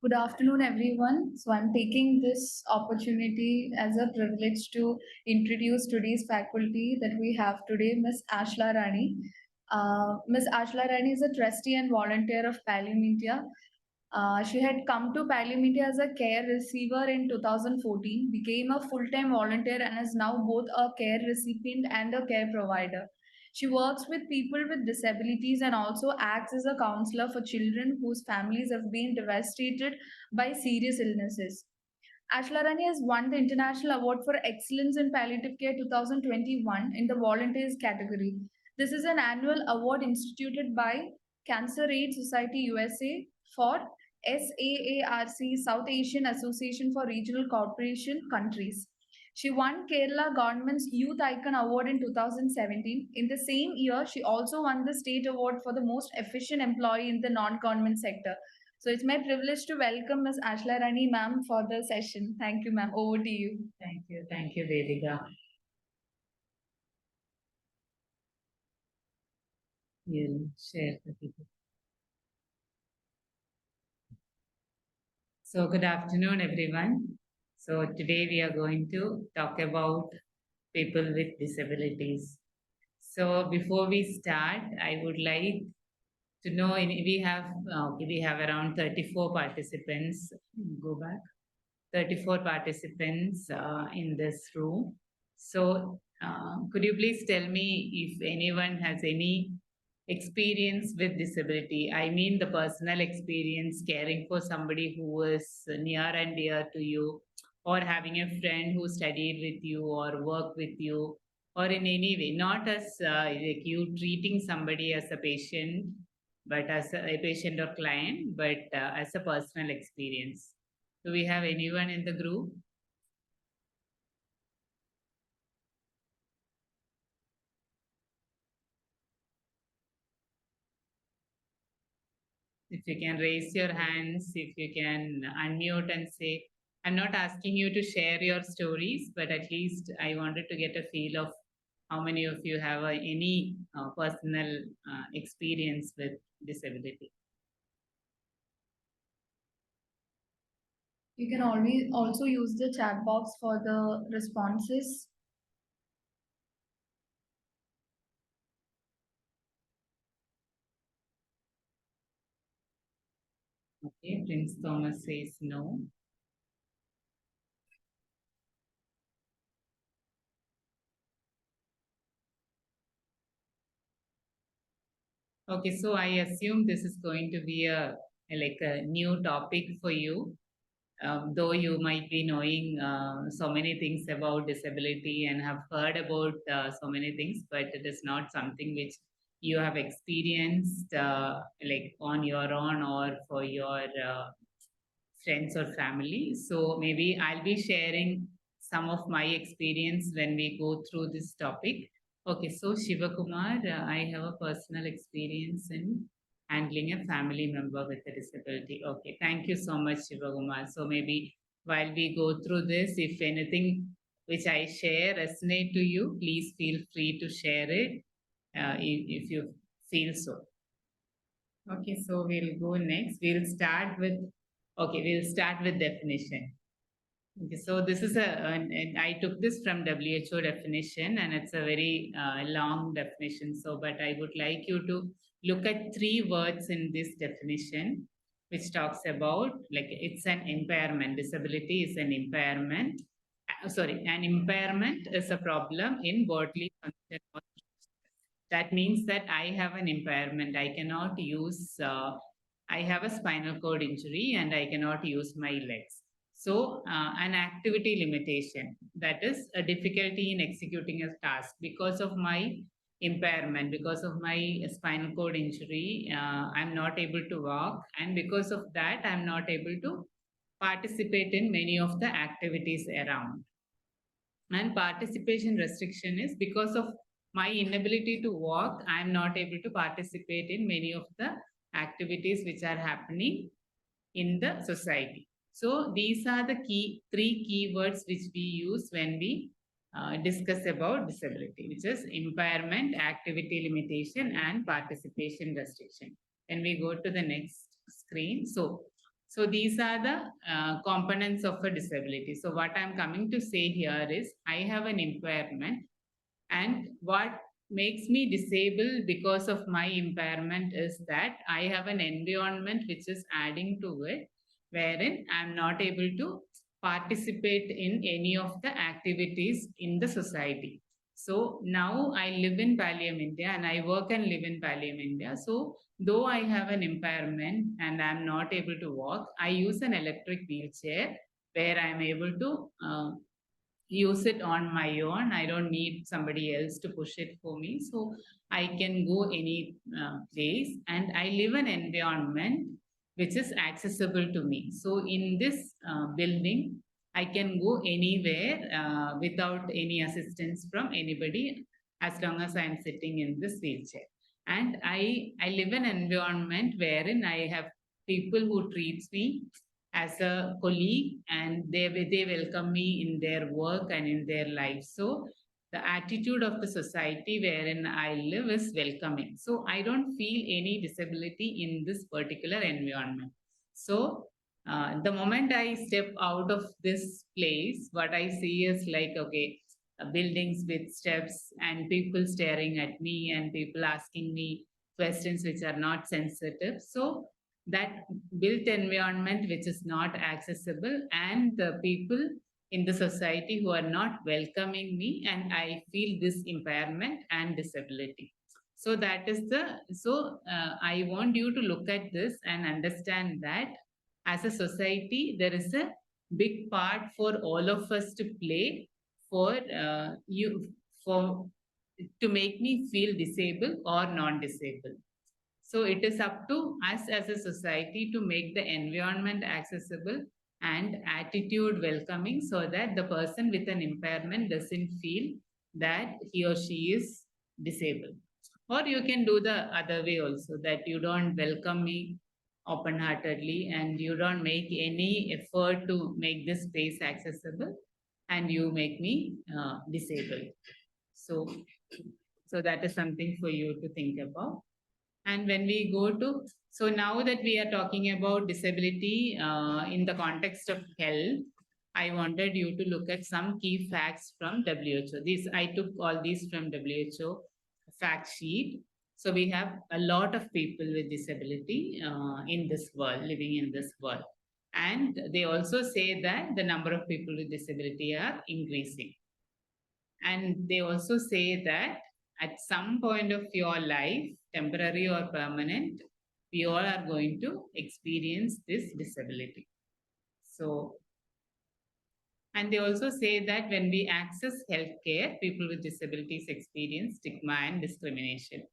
Good afternoon, everyone. So, I'm taking this opportunity as a privilege to introduce today's faculty that we have today, Miss Ashla Rani. Miss Ashla Rani is a trustee and volunteer of Pallium India. She had come to Pallium India as a care receiver in 2014, became a full-time volunteer, and is now both a care recipient and a care provider. She works with people with disabilities and also acts as a counselor for children whose families have been devastated by serious illnesses. Ashla Rani has won the International Award for Excellence in Palliative Care 2021 in the Volunteers category. This is an annual award instituted by Cancer Aid Society USA for SAARC, South Asian Association for Regional Cooperation Countries. She won Kerala Government's Youth Icon Award in 2017. In the same year, she also won the State Award for the Most Efficient Employee in the Non-Government Sector. So it's my privilege to welcome Ms. Ashla Rani ma'am for the session. Thank you, ma'am. Over to you. Thank you, Vedika. You'll share the people. So good afternoon, everyone. So today we are going to talk about people with disabilities. So before we start, I would like to know we have around 34 participants. Go back. 34 participants in this room. So could you please tell me if anyone has any experience with disability? I mean the personal experience caring for somebody who is near and dear to you, or having a friend who studied with you or worked with you, or in any way, not as like you treating somebody as a patient, but as a patient or client, but as a personal experience. Do we have anyone in the group? If you can raise your hands, if you can unmute and say, I'm not asking you to share your stories, but at least I wanted to get a feel of how many of you have any personal experience with disability. You can always also use the chat box for the responses. Okay, Prince Thomas says no. Okay, so I assume this is going to be like a new topic for you. Though you might be knowing so many things about disability and have heard about so many things, but it is not something which you have experienced like on your own or for your friends or family. So maybe I'll be sharing some of my experience when we go through this topic. Okay, so Shivakumar, I have a personal experience in handling a family member with a disability. Okay, thank you so much, Shivakumar. So maybe while we go through this, if anything which I share resonate to you, please feel free to share it if you feel so. Okay, so we'll go next. We'll start with definition. Okay, so this is and I took this from WHO definition, and it's a very long definition. So, but I would like you to look at three words in this definition, which talks about like it's an impairment. Disability is an impairment. An impairment is a problem in bodily function. That means that I have an impairment. I cannot use. I have a spinal cord injury, and I cannot use my legs. So, an activity limitation, that is a difficulty in executing a task because of my impairment, because of my spinal cord injury. I'm not able to walk, and because of that, I'm not able to participate in many of the activities around. And participation restriction is because of my inability to walk, I'm not able to participate in many of the activities which are happening in the society. So these are the three keywords which we use when we discuss about disability, which is impairment, activity limitation, and participation restriction. When we go to the next screen, so So these are the components of a disability. So what I'm coming to say here is I have an impairment, and what makes me disabled because of my impairment is that I have an environment which is adding to it, wherein I'm not able to participate in any of the activities in the society. So now I live in Pallium, India, and I work and live in Pallium, India. So though I have an impairment and I'm not able to walk, I use an electric wheelchair where I'm able to use it on my own. I don't need somebody else to push it for me. So I can go any place, and I live an environment which is accessible to me. So in this building, I can go anywhere without any assistance from anybody as long as I'm sitting in this wheelchair. And I live an environment wherein I have people who treats me as a colleague, and they welcome me in their work and in their life. So the attitude of the society wherein I live is welcoming. So I don't feel any disability in this particular environment. So the moment I step out of this place, what I see is like, okay, buildings with steps and people staring at me and people asking me questions which are not sensitive. So that built environment which is not accessible, and the people in the society who are not welcoming me, and I feel this impairment and disability. So that is the I want you to look at this and understand that as a society there is a big part for all of us to play for you for to make me feel disabled or non-disabled. So it is up to us as a society to make the environment accessible and attitude welcoming, so that the person with an impairment doesn't feel that he or she is disabled. Or you can do the other way also, that you don't welcome me open heartedly and you don't make any effort to make this space accessible, and you make me disabled. So, so that is something for you to think about. And when we go to, so now that we are talking about disability in the context of health, I wanted you to look at some key facts from WHO. These I took all these from WHO fact sheet. So we have a lot of people with disability in this world, living in this world. And they also say that the number of people with disability are increasing. And they also say that at some point of your life, temporary or permanent, we all are going to experience this disability. So, and they also say that when we access healthcare, people with disabilities experience stigma and discrimination.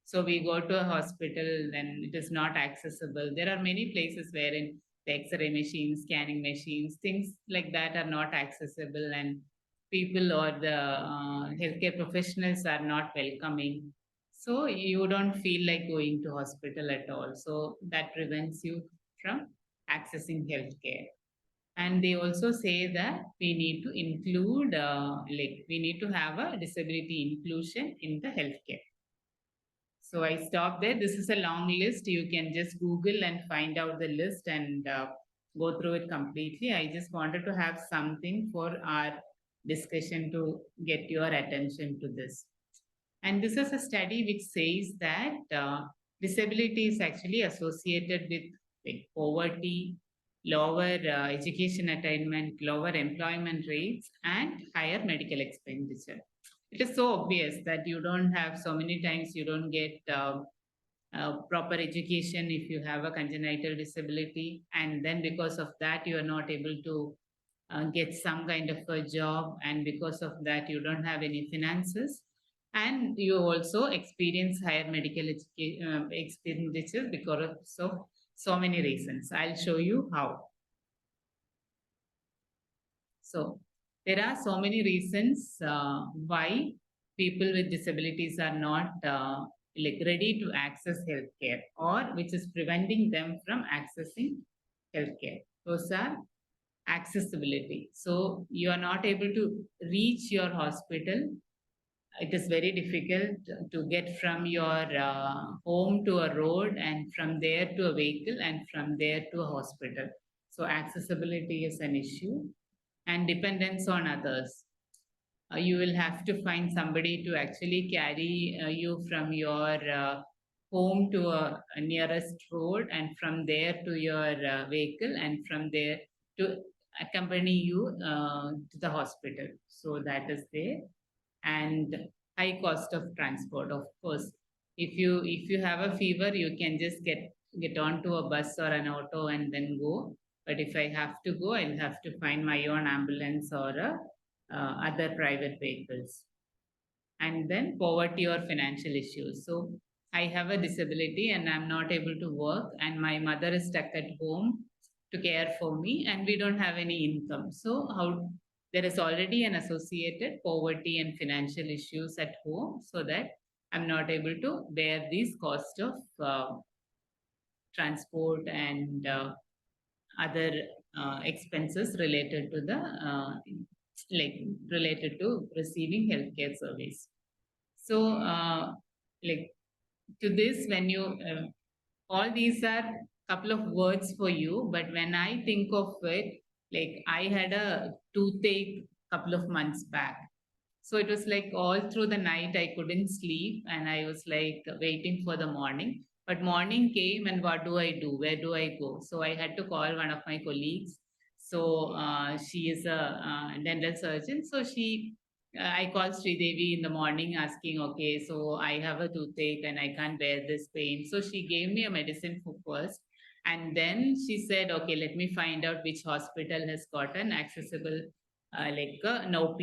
So we go to a hospital, then it is not accessible. There are many places wherein the X-ray machines, scanning machines, things like that are not accessible, and people or the healthcare professionals are not welcoming. So you don't feel like going to hospital at all. So that prevents you from accessing healthcare. And they also say that we need to include, like, we need to have a disability inclusion in the healthcare. So I stop there. This is a long list. You can just Google and find out the list and go through it completely. I just wanted to have something for our discussion to get your attention to this. And this is a study which says that disability is actually associated with like poverty, lower education attainment, lower employment rates, and higher medical expenditure. It is so obvious that you don't have, so many times you don't get proper education if you have a congenital disability, and then because of that you are not able to get some kind of a job, and because of that you don't have any finances, and you also experience higher medical expenditure because of so many reasons. I'll show you how. So there are so many reasons why people with disabilities are not like ready to access healthcare, or which is preventing them from accessing healthcare. Those are accessibility. So you are not able to reach your hospital it is very difficult to get from your home to a road, and from there to a vehicle, and from there to a hospital. So accessibility is an issue, and dependence on others. You will have to find somebody to actually carry you from your home to a nearest road, and from there to your vehicle, and from there to accompany you to the hospital. So that is there. And high cost of transport, of course. If you have a fever, you can just get onto a bus or an auto and then go. But if I have to go, I'll have to find my own ambulance or other private vehicles. And then poverty or financial issues. So I have a disability and I'm not able to work, and my mother is stuck at home to care for me, and we don't have any income. So how there is already an associated poverty and financial issues at home, so that I'm not able to bear these cost of transport and other expenses related to the like related to receiving healthcare service. So like to this, when you all these are couple of words for you, but when I think of it, like I had a toothache couple of months back. So it was like all through the night I couldn't sleep, and I was like waiting for the morning. But morning came, and what do I do? Where do I go? So I had to call one of my colleagues. So she is a dental surgeon. So I called Sridevi in the morning asking, okay, so I have a toothache and I can't bear this pain. So she gave me a medicine for first. And then she said, okay, let me find out which hospital has got an accessible, like an OP.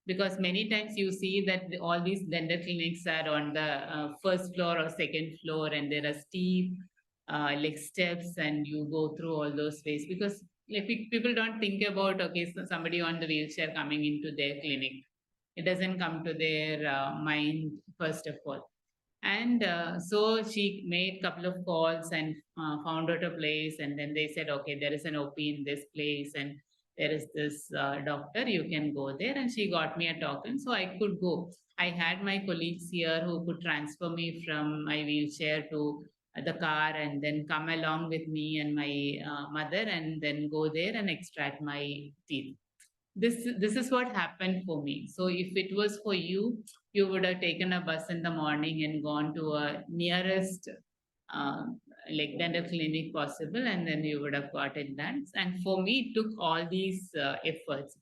Because many times you see that all these dental clinics are on the first floor or second floor, and there are steep like steps, and you go through all those ways, because like people don't think about, okay, so somebody on the wheelchair coming into their clinic, it doesn't come to their mind first of all. And so she made a couple of calls and found out a place, and then they said, okay, there is an OP in this place, and there is this doctor, you can go there. And she got me a token, so I could go. I had my colleagues here who could transfer me from my wheelchair to the car, and then come along with me and my mother, and then go there and extract my teeth. This is what happened for me. So if it was for you, you would have taken a bus in the morning and gone to a nearest uh, like dental clinic possible, and then you would have got it done. And for me, it took all these efforts,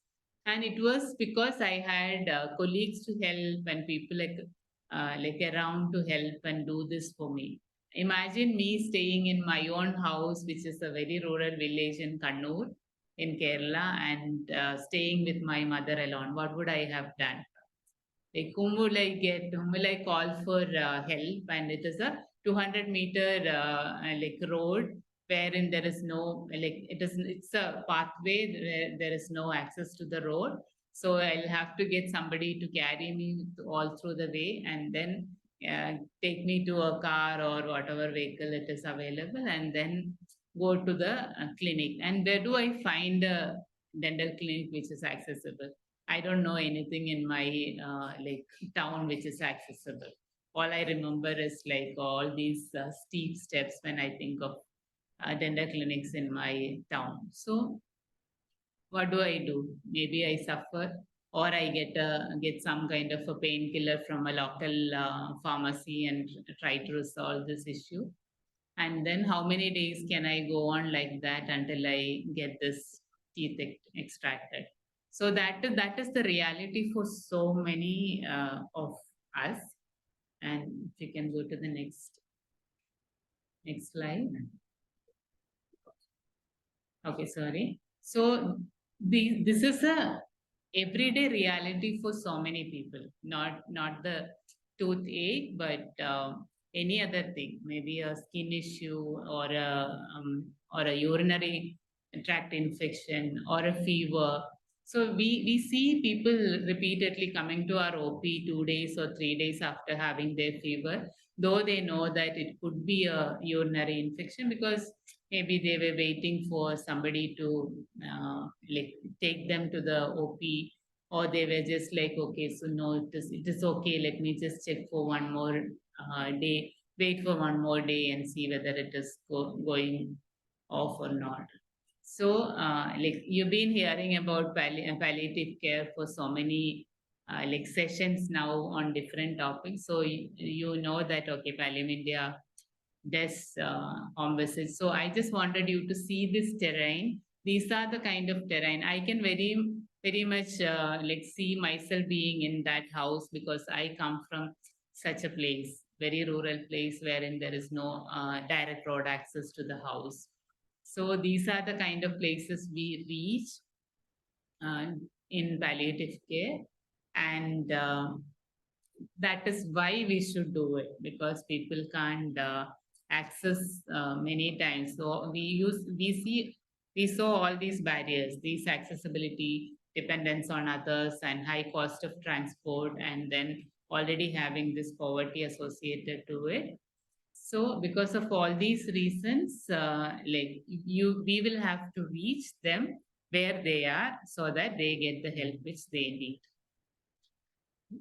and it was because I had colleagues to help, and people like around to help and do this for me. Imagine me staying in my own house, which is a very rural village in Kannur in Kerala, and staying with my mother alone. What would I have done? Like, whom will I get? Whom will I call for help? And it is a 200-meter like road, wherein there is no, like, it's a pathway where there is no access to the road. So I'll have to get somebody to carry me all through the way, and then uh, take me to a car or whatever vehicle it is available, and then go to the clinic. And where do I find a dental clinic which is accessible? I don't know anything in my like town which is accessible. All I remember is like all these steep steps when I think of dental clinics in my town. So what do I do? Maybe I suffer, or I get some kind of a painkiller from a local pharmacy and try to resolve this issue. And then how many days can I go on like that until I get this teeth extracted? So that is the reality for so many of us. And if you can go to the next slide. Okay, sorry. So this is a everyday reality for so many people. Not the toothache, but any other thing, maybe a skin issue, or a urinary tract infection, or a fever. So we see people repeatedly coming to our OP 2 days or 3 days after having their fever, though they know that it could be a urinary infection, because maybe they were waiting for somebody to like take them to the OP, or they were just like, okay, so no, it is okay, let me just check for one more day, wait for one more day and see whether it is going off or not. So, like you've been hearing about palliative care for so many like sessions now on different topics. So you know that okay, Pallium India does home visits. So I just wanted you to see this terrain. These are the kind of terrain I can very much like see myself being in that house, because I come from such a place, very rural place wherein there is no direct road access to the house. So these are the kind of places we reach uh, in palliative care, and that is why we should do it, because people can't access many times. So we saw all these barriers, these accessibility, dependence on others, and high cost of transport, and then already having this poverty associated to it. So because of all these reasons, we will have to reach them where they are so that they get the help which they need.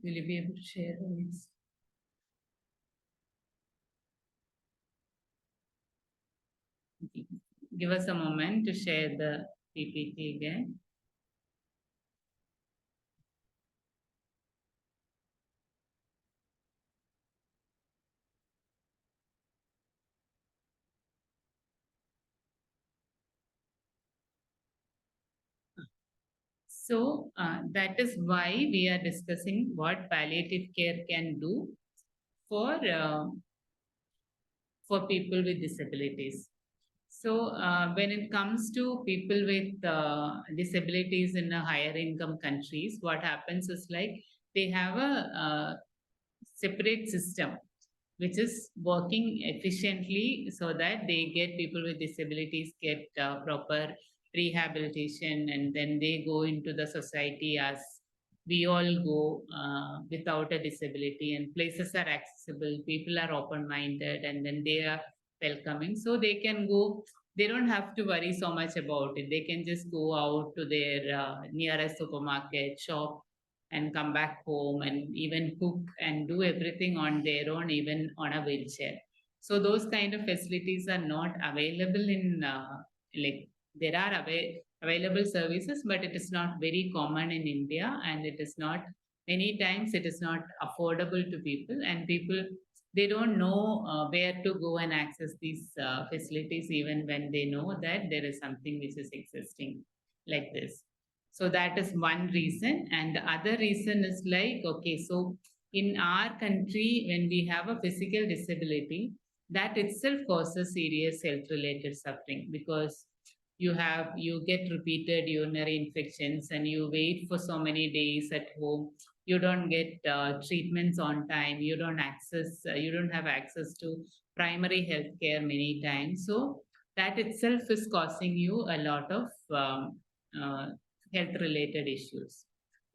Will you be able to share the next? Give us a moment to share the PPT again. So that is why we are discussing what palliative care can do for uh, for people with disabilities. So when it comes to people with disabilities in a higher income countries, what happens is like they have a separate system which is working efficiently so that they get people with disabilities get proper rehabilitation, and then they go into the society as we all go without a disability, and places are accessible, people are open minded, and then they are welcoming, so they can go, they don't have to worry so much about it, they can just go out to their nearest supermarket shop and come back home and even cook and do everything on their own, even on a wheelchair. So those kind of facilities are not available in like there are available services, but it is not very common in India, and it is not, many times it is not affordable to people, and people, they don't know where to go and access these facilities even when they know that there is something which is existing like this. So that is one reason. And the other reason is like, okay, so in our country, when we have a physical disability, that itself causes serious health related suffering, because you get repeated urinary infections and you wait for so many days at home, you don't get treatments on time, you don't have access to primary health care many times, so that itself is causing you a lot of uh, health related issues.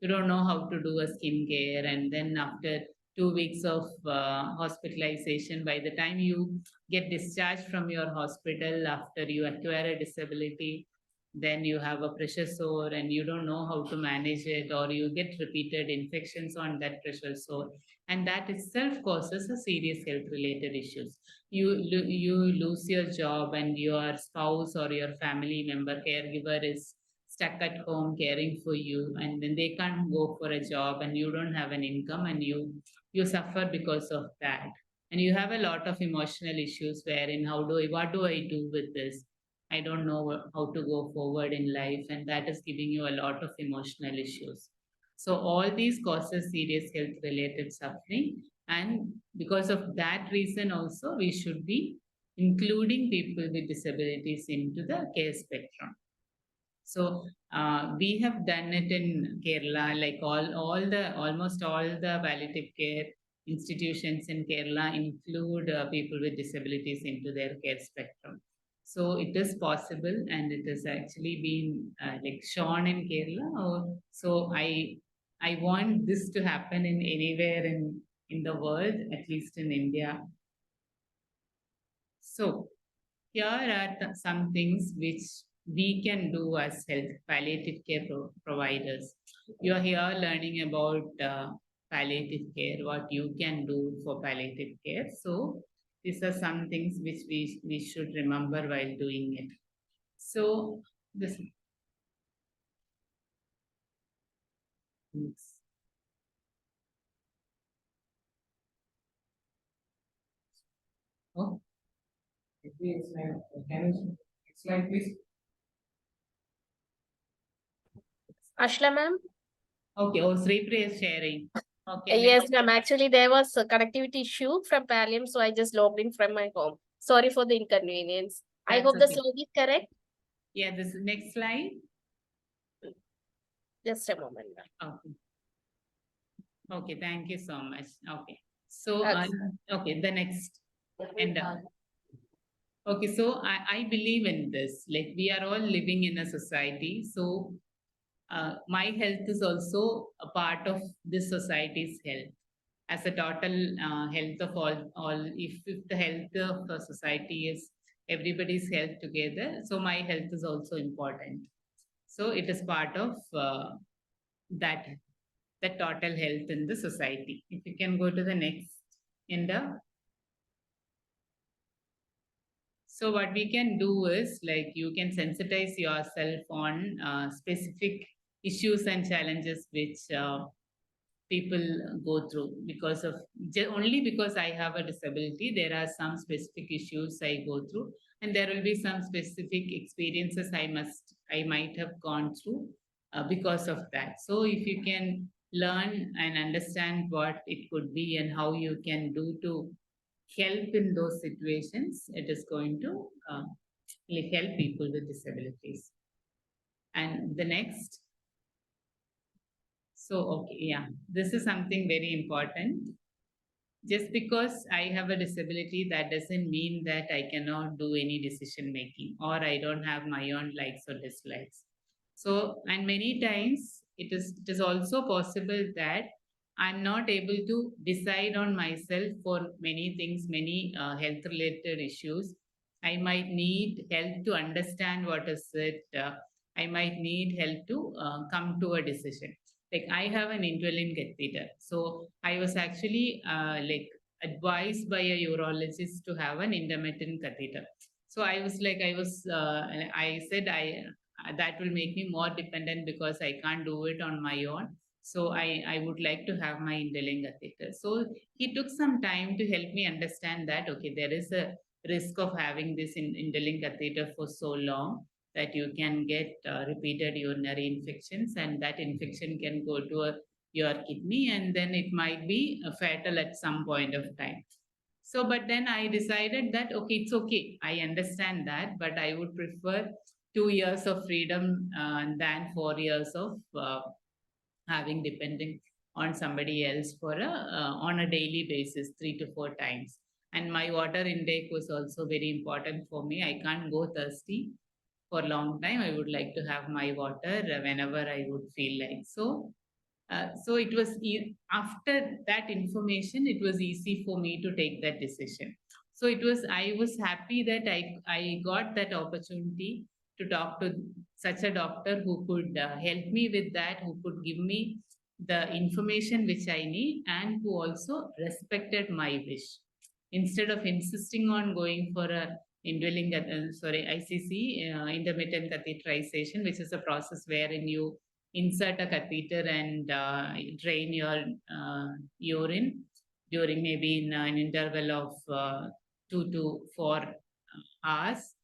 You don't know how to do a skin care, and then after 2 weeks of hospitalization, by the time you get discharged from your hospital after you acquire a disability, then you have a pressure sore and you don't know how to manage it, or you get repeated infections on that pressure sore, and that itself causes a serious health related issues. You lose your job, and your spouse or your family member caregiver is stuck at home caring for you, and then they can't go for a job, and you don't have an income, and you suffer because of that, and you have a lot of emotional issues wherein what do I do with this, I don't know how to go forward in life, and that is giving you a lot of emotional issues. So all these causes serious health related suffering, and because of that reason also we should be including people with disabilities into the care spectrum. So we have done it in Kerala, like almost all the palliative care institutions in Kerala include people with disabilities into their care spectrum. So it is possible, and it has actually been like shown in Kerala. So I want this to happen in anywhere in the world, at least in India. So here are some things which we can do as health palliative care providers. You are here learning about palliative care, what you can do for palliative care. So these are some things which we should remember while doing it. So this. Oh, next slide. Can you next slide, please? Ashla ma'am? Okay, oh, Sri Priya is sharing. Okay. Yes, ma'am. Actually, there was a connectivity issue from Pallium, so I just logged in from my home. Sorry for the inconvenience. I That's hope the okay. slide is correct. Yeah, this next slide. Just a moment, ma'am. Okay. Okay, thank you so much. Okay. So, Okay. okay, the next. And okay, so I believe in this. Like, we are all living in a society. So my health is also a part of this society's health. As a total health of all if the health of a society is everybody's health together, so my health is also important. So it is part of that that total health in the society. If you can go to the next in the. So what we can do is, like, you can sensitize yourself on specific issues and challenges which people go through because of only because I have a disability. There are some specific issues I go through, and there will be some specific experiences I might have gone through because of that. So if you can learn and understand what it could be and how you can do to help in those situations, it is going to help people with disabilities. And the next. So, okay, yeah, this is something very important. Just because I have a disability, that doesn't mean that I cannot do any decision making or I don't have my own likes or dislikes. So, and many times it is also possible that I'm not able to decide on myself for many things, many health related issues. I might need help to understand what is it. I might need help to come to a decision. Like, I have an indwelling catheter, so I was actually like advised by a urologist to have an intermittent catheter. So I was like, I said that will make me more dependent because I can't do it on my own. So I would like to have my indwelling catheter. So he took some time to help me understand that, okay, there is a risk of having this indwelling catheter for so long that you can get repeated urinary infections, and that infection can go to your kidney, and then it might be fatal at some point of time. So, but then I decided that, okay, it's okay. I understand that, but I would prefer 2 years of freedom than 4 years of having depending on somebody else for a on a daily basis, 3 to 4 times. And my water intake was also very important for me. I can't go thirsty for a long time. I would like to have my water whenever I would feel like. So, so it was after that information, it was easy for me to take that decision. So it was I was happy that I got that opportunity to talk to such a doctor who could help me with that, who could give me the information which I need, and who also respected my wish. Instead of insisting on going for a indwelling, ICC, intermittent catheterization, which is a process wherein you insert a catheter and drain your urine during maybe in an interval of 2 to 4 hours.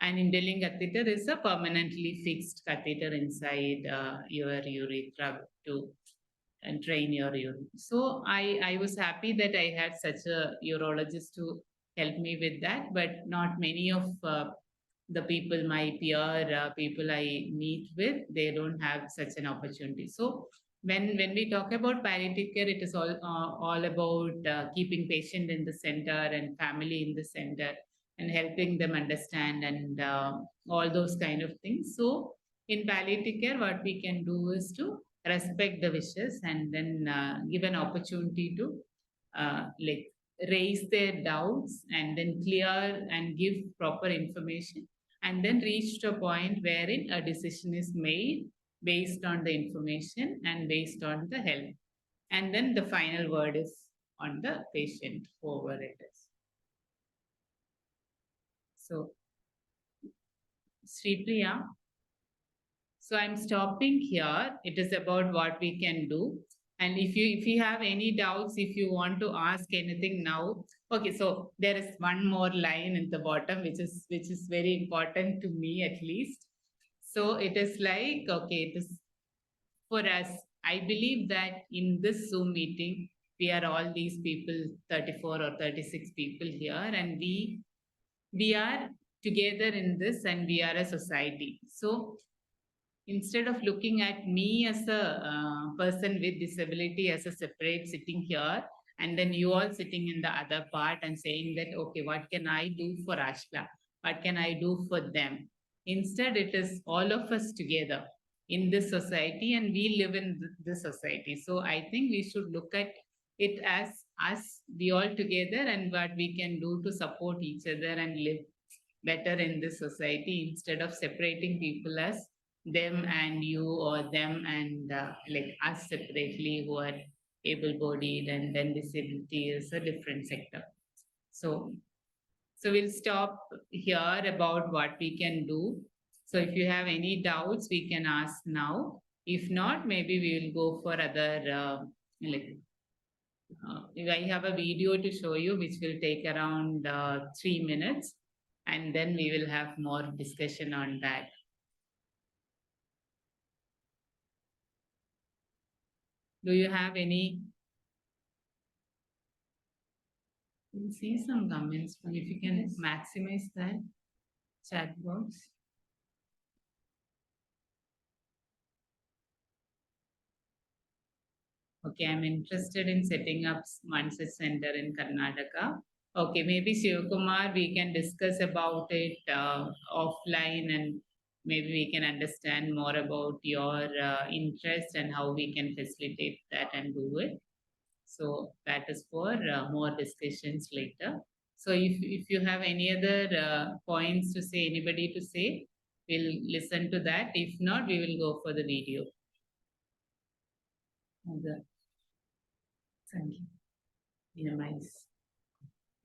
An indwelling catheter is a permanently fixed catheter inside your urethra to drain your urine. So I was happy that I had such a urologist to help me with that, but not many of the people, my peer people I meet with, they don't have such an opportunity. So when we talk about palliative care, it is all about keeping patient in the center and family in the center and helping them understand and all those kind of things. So in palliative care, what we can do is to respect the wishes and then give an opportunity to like raise their doubts and then clear and give proper information and then reach to a point wherein a decision is made based on the information and based on the health. And then the final word is on the patient, whoever it is. So, Sri Priya, so I'm stopping here. It is about what we can do. And if you have any doubts, if you want to ask anything now, okay. So there is one more line in the bottom, which is very important to me at least. So it is like, okay, it is for us. I believe that in this Zoom meeting, we are all these people, 34 or 36 people here, and we are together in this, and we are a society. So instead of looking at me as a person with disability as a separate sitting here, and then you all sitting in the other part and saying that, okay, what can I do for Ashla? What can I do for them? Instead, it is all of us together in this society, and we live in this society. So I think we should look at it as us, we all together, and what we can do to support each other and live better in this society, instead of separating people as them and you, or them and like us separately, who are able-bodied, and then disability is a different sector. So we'll stop here about what we can do. So if you have any doubts, we can ask now. If not, maybe we will go for other I have a video to show you, which will take around 3 minutes, and then we will have more discussion on that. Do you have any? We'll see some comments. If you can maximize that chat box. Okay, I'm interested in setting up one such center in Karnataka. Okay, maybe Shivakumar, we can discuss about it offline, and maybe we can understand more about your interest and how we can facilitate that and do it. So that is for more discussions later. So if you have any other points to say, anybody to say, we'll listen to that. If not, we will go for the video. Okay. Thank you. Minimize.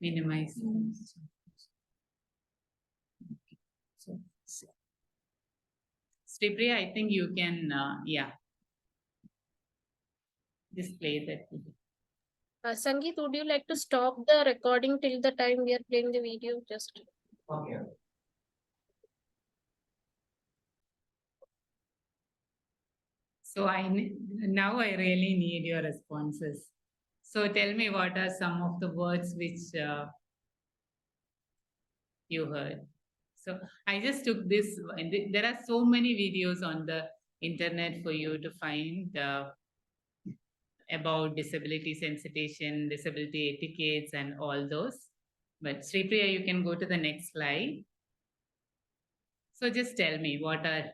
Minimize. So, Sripriya, I think you can, yeah, display that. Sangeet, would you like to stop the recording till the time we are playing the video? Just. Okay. So now I really need your responses. So tell me, what are some of the words which you heard? So I just took this. There are so many videos on the internet for you to find about disability sensitization, disability etiquettes, and all those. But Sripriya, you can go to the next slide. So just tell me what are,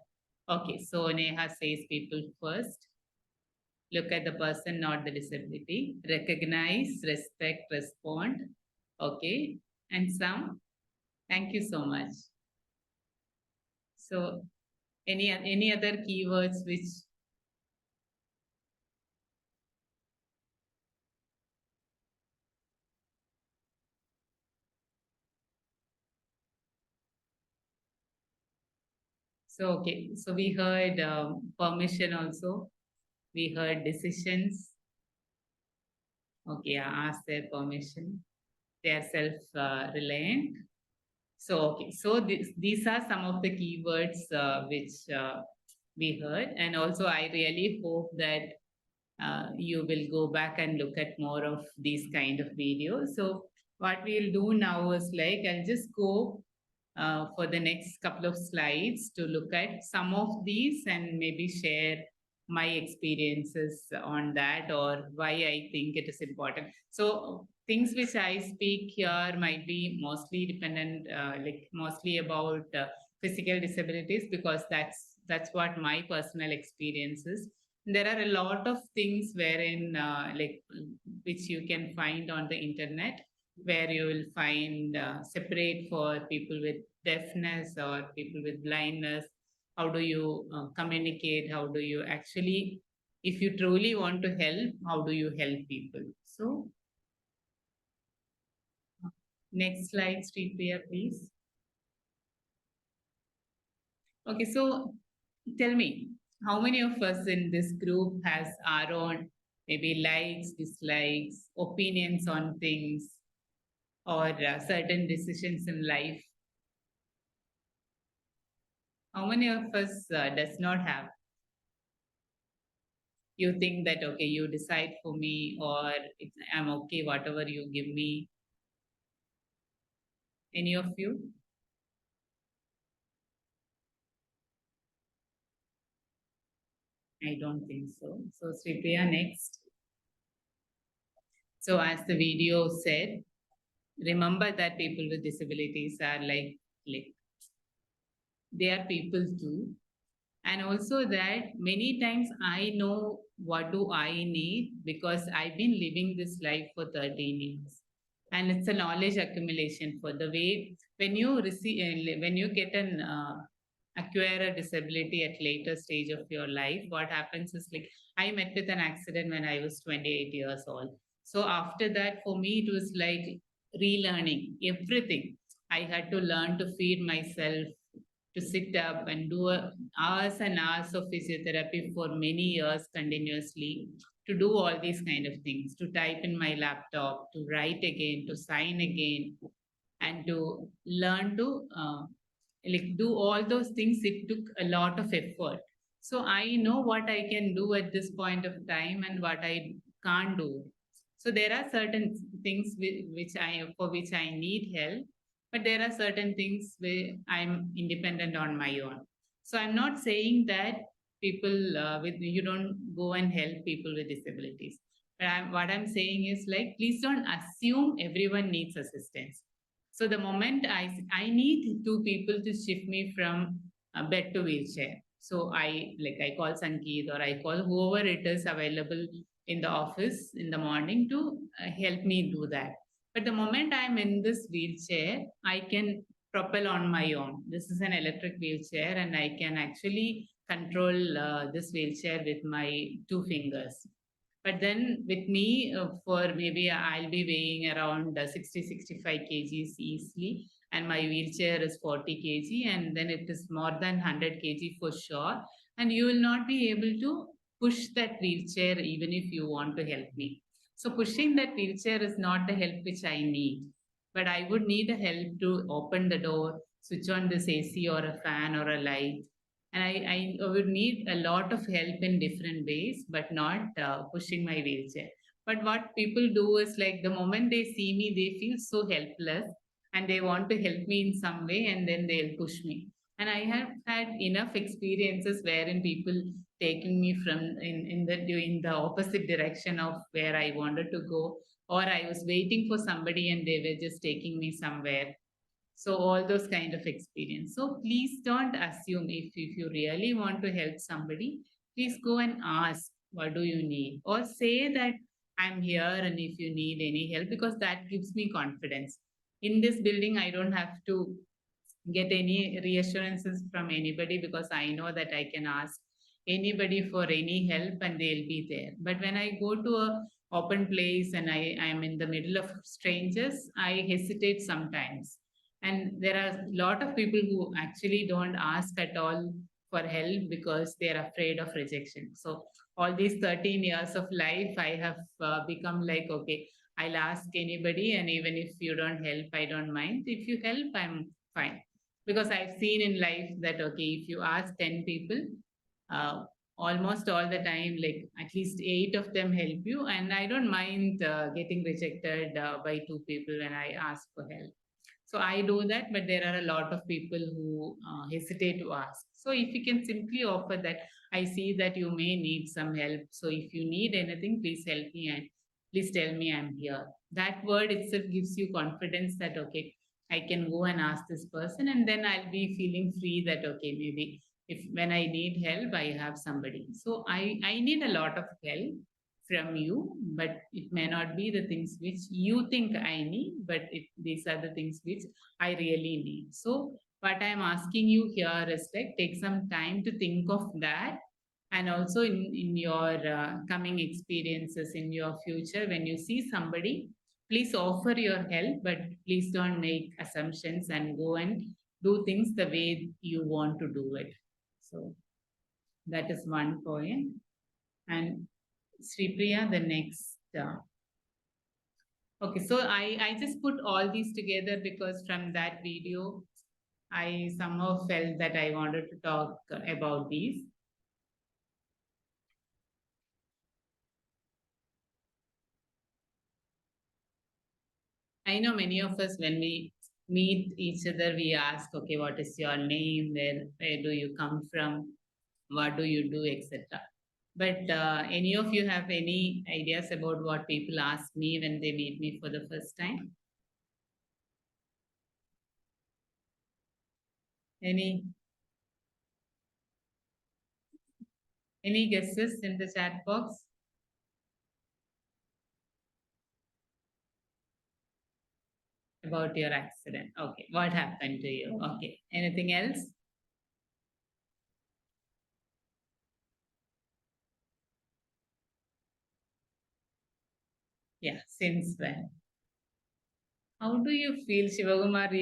okay, so Neha says people first. Look at the person, not the disability. Recognize, respect, respond. Okay. And some, thank you so much. So any other keywords which so okay, so we heard permission also. We heard decisions. Okay, ask their permission. They are self-reliant. So okay, so these are some of the keywords which we heard, and also I really hope that you will go back and look at more of these kind of videos. So what we'll do now is, like, I'll just go for the next couple of slides to look at some of these and maybe share my experiences on that, or why I think it is important. So things which I speak here might be mostly dependent, like mostly about physical disabilities, because that's what my personal experience is. There are a lot of things wherein like which you can find on the internet, where you will find separate for people with deafness or people with blindness? How do you communicate? How do you actually, if you truly want to help, how do you help people? So, next slide, Street Priya, please. Okay, so tell me, how many of us in this group has our own maybe likes, dislikes, opinions on things, or certain decisions in life? How many of us does not have? You think that, okay, you decide for me, or I'm okay, whatever you give me. Any of you? I don't think so. So, Sripriya, next. So, as the video said, remember that people with disabilities are like they are people too. And also that many times I know what do I need because I've been living this life for 13 years. And it's a knowledge accumulation for the way when you receive, when you get an acquire a disability at later stage of your life, what happens is like I met with an accident when I was 28 years old. So after that, for me, it was like relearning everything. I had to learn to feed myself, to sit up and do hours and hours of physiotherapy for many years continuously, to do all these kind of things, to type in my laptop, to write again, to sign again, and to learn to like do all those things. It took a lot of effort. So I know what I can do at this point of time and what I can't do. So there are certain things which I for which I need help, but there are certain things where I'm independent on my own. So I'm not saying that people with you don't go and help people with disabilities. But what I'm saying is like please don't assume everyone needs assistance. So the moment I need two people to shift me from a bed to wheelchair. So I call Sankeet or I call whoever it is available in the office in the morning to help me do that. But the moment I'm in this wheelchair, I can propel on my own. This is an electric wheelchair, and I can actually control this wheelchair with my two fingers. But then with me, for maybe I'll be weighing around 60, 65 kgs easily, and my wheelchair is 40 kg, and then it is more than 100 kg for sure. And you will not be able to push that wheelchair even if you want to help me. So pushing that wheelchair is not the help which I need, but I would need a help to open the door, switch on this AC or a fan or a light, and I would need a lot of help in different ways, but not pushing my wheelchair. But what people do is like the moment they see me, they feel so helpless and they want to help me in some way, and then they'll push me. And I have had enough experiences wherein people taking me from in the doing the opposite direction of where I wanted to go, or I was waiting for somebody and they were just taking me somewhere. So all those kind of experience. So please don't assume. If you really want to help somebody, please go and ask what do you need, or say that I'm here and if you need any help, because that gives me confidence. In this building I don't have to get any reassurances from anybody because I know that I can ask anybody for any help and they'll be there. But when I go to a open place and I'm in the middle of strangers, I hesitate sometimes. And there are a lot of people who actually don't ask at all for help because they're afraid of rejection. So all these 13 years of life, I have become like, okay, I'll ask anybody, and even if you don't help, I don't mind. If you help, I'm fine, because I've seen in life that okay, if you ask 10 people, uh, almost all the time, like at least 8 of them help you, and I don't mind getting rejected by 2 people when I ask for help. So I do that, but there are a lot of people who hesitate to ask. So if you can simply offer that, I see that you may need some help. So if you need anything, please help me and please tell me I'm here. That word itself gives you confidence that, okay, I can go and ask this person, and then I'll be feeling free that, okay, maybe if when I need help, I have somebody. So I need a lot of help from you, but it may not be the things which you think I need, but these are the things which I really need. So what I'm asking you here is like take some time to think of that, and also in your coming experiences in your future, when you see somebody, please offer your help, but please don't make assumptions and go and do things the way you want to do it. So that is one point. And Sri Priya, the next. Okay, so I just put all these together because from that video, I somehow felt that I wanted to talk about these. I know many of us, when we meet each other, we ask, okay, what is your name? Where do you come from? What do you do, etc. But any of you have any ideas about what people ask me when they meet me for the first time? Any guesses in the chat box? About your accident. Okay. What happened to you? Okay. Anything else? Yeah. Since when? How do you feel, Shivakumar?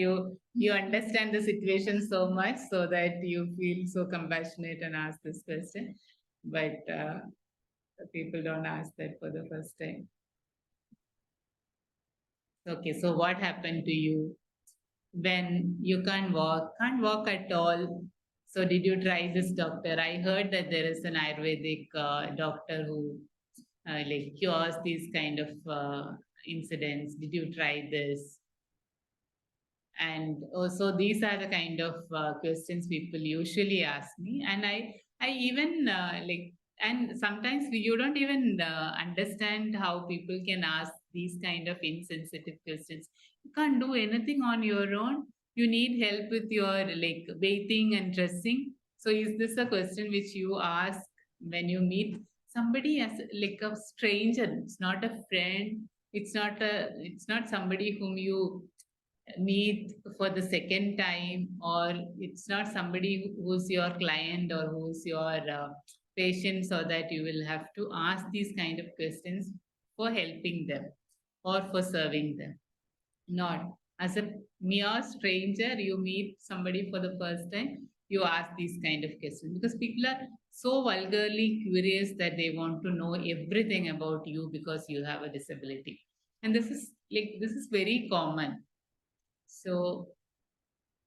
You understand the situation so much so that you feel so compassionate and ask this question. But people don't ask that for the first time. Okay. So what happened to you when you can't walk at all? So did you try this doctor? I heard that there is an Ayurvedic doctor who like cures these kind of incidents. Did you try this? And also, these are the kind of questions people usually ask me, and I even like, and sometimes you don't even understand how people can ask these kind of insensitive questions. You can't do anything on your own. You need help with your like bathing and dressing. So, is this a question which you ask when you meet somebody as like a stranger? It's not a friend. It's not somebody whom you meet for the second time, or it's not somebody who's your client or who's your patient, so that you will have to ask these kind of questions for helping them or for serving them. Not as a mere stranger, you meet somebody for the first time, you ask these kind of questions because people are so vulgarly curious that they want to know everything about you because you have a disability. And this is very common. So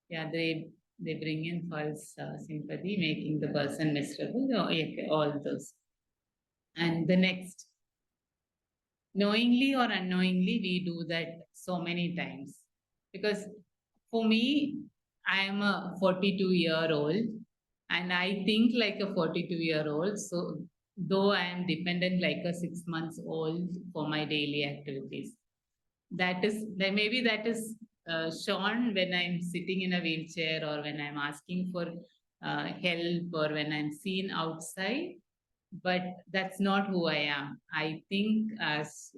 yeah, they bring in false sympathy, making the person miserable. Oh, yeah, all those. And the next, knowingly or unknowingly, we do that so many times. Because for me, I am a 42-year-old and I think like a 42-year-old. So though I am dependent like a 6 months old for my daily activities, that is shown when I'm sitting in a wheelchair or when I'm asking for help or when I'm seen outside, but that's not who I am. I think as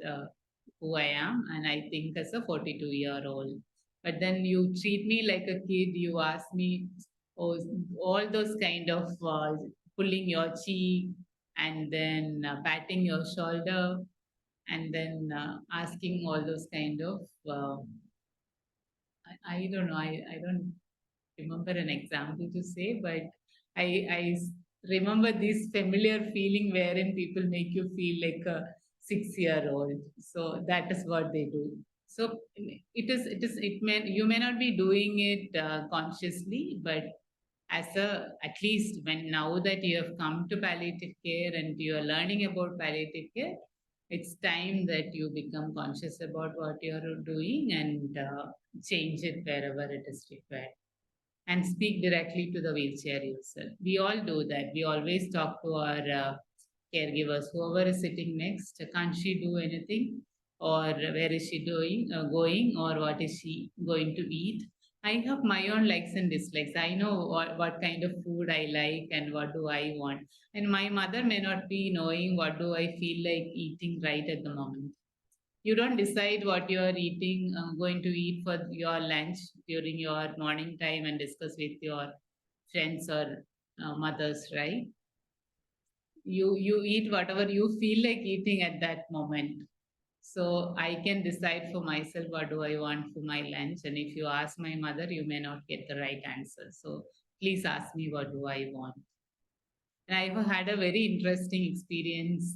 who I am, and I think as a 42-year-old. But then you treat me like a kid. You ask me, oh, all those kind of pulling your cheek and then patting your shoulder and then asking all those kind of I don't know, I don't remember an example to say, but I remember this familiar feeling wherein people make you feel like a 6-year-old. So that is what they do. So it may, you may not be doing it consciously, but as a, at least when now that you have come to palliative care and you are learning about palliative care, it's time that you become conscious about what you are doing and change it wherever it is required and speak directly to the wheelchair user. We all do that. We always talk to our caregivers, whoever is sitting next. Can't she do anything? Or where is she going? Or what is she going to eat? I have my own likes and dislikes. I know what kind of food I like and what do I want. And my mother may not be knowing what do I feel like eating right at the moment. You don't decide what you are eating, going to eat for your lunch during your morning time and discuss with your friends or mothers, right? You eat whatever you feel like eating at that moment. So I can decide for myself what do I want for my lunch. And if you ask my mother, you may not get the right answer. So please ask me what do I want. And I've had a very interesting experience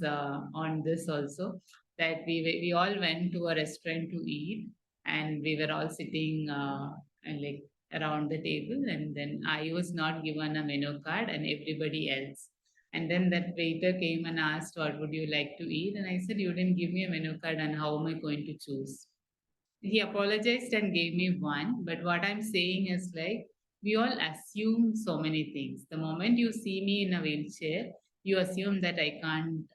on this also. That we all went to a restaurant to eat, and we were all sitting and like around the table, and then I was not given a menu card, and everybody else. And then that waiter came and asked, "What would you like to eat?" And I said, "You didn't give me a menu card, and how am I going to choose?" He apologized and gave me one. But what I'm saying is like, we all assume so many things. The moment you see me in a wheelchair, you assume that I can't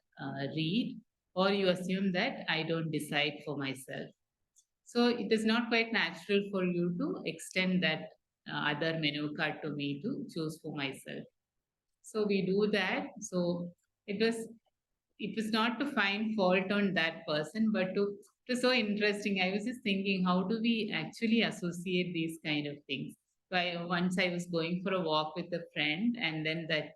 read, or you assume that I don't decide for myself. So it is not quite natural for you to extend that other menu card to me to choose for myself. So we do that. So it was it was not to find fault on that person, but to it was so interesting. I was just thinking, how do we actually associate these kind of things? So once I was going for a walk with a friend, and then that